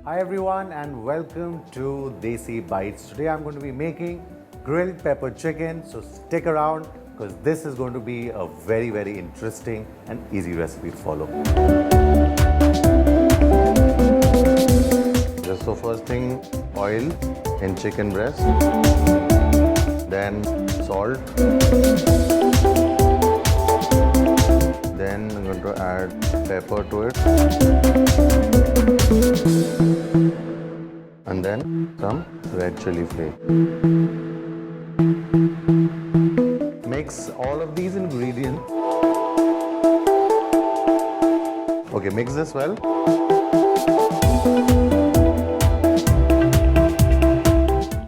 Hi everyone and welcome to Desi Bites. Today I'm going to be making grilled pepper chicken, so stick around because this is going to be a very interesting and easy recipe to follow. So first thing, oil in chicken breast, then salt, then I'm going to add pepper to it, and then some red chili flakes. Mix all of these ingredients. Okay, mix this well.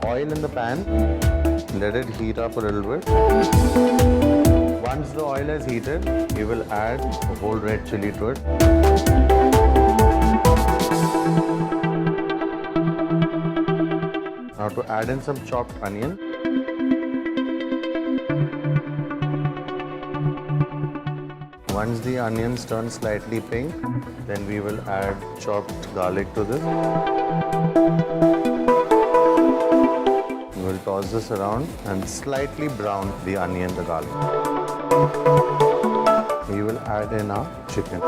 Oil in the pan, let it heat up a little bit. Once the oil is heated, you will add a whole red chili to it. Now to add in some chopped onion. Once the onions turn slightly pink, then we will add chopped garlic to this. We'll toss this around and slightly brown the onion, the garlic. We will add in our chicken.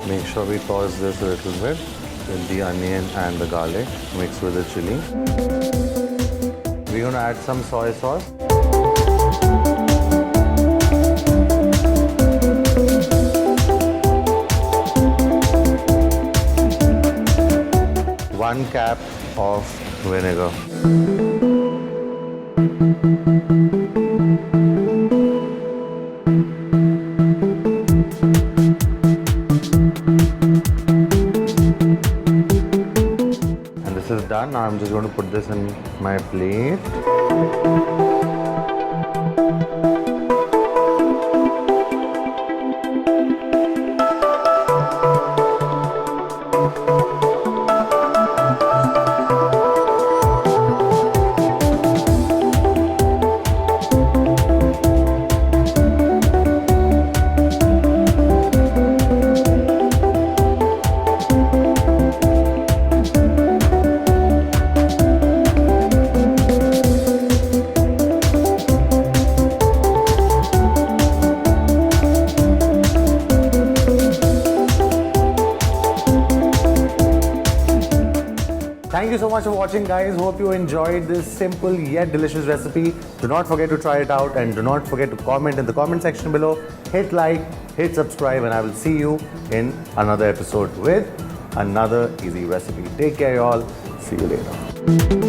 Make sure we toss this a little bit with the onion and the garlic mixed with the chili. We're going to add some soy sauce. One cap of vinegar. And this is done. Now I'm just going to put this in my plate. Thank you so much for watching, guys. Hope you enjoyed this simple yet delicious recipe. Do not forget to try it out and do not forget to comment in the comment section below. Hit like, hit subscribe, and I will see you in another episode with another easy recipe. Take care, y'all. See you later.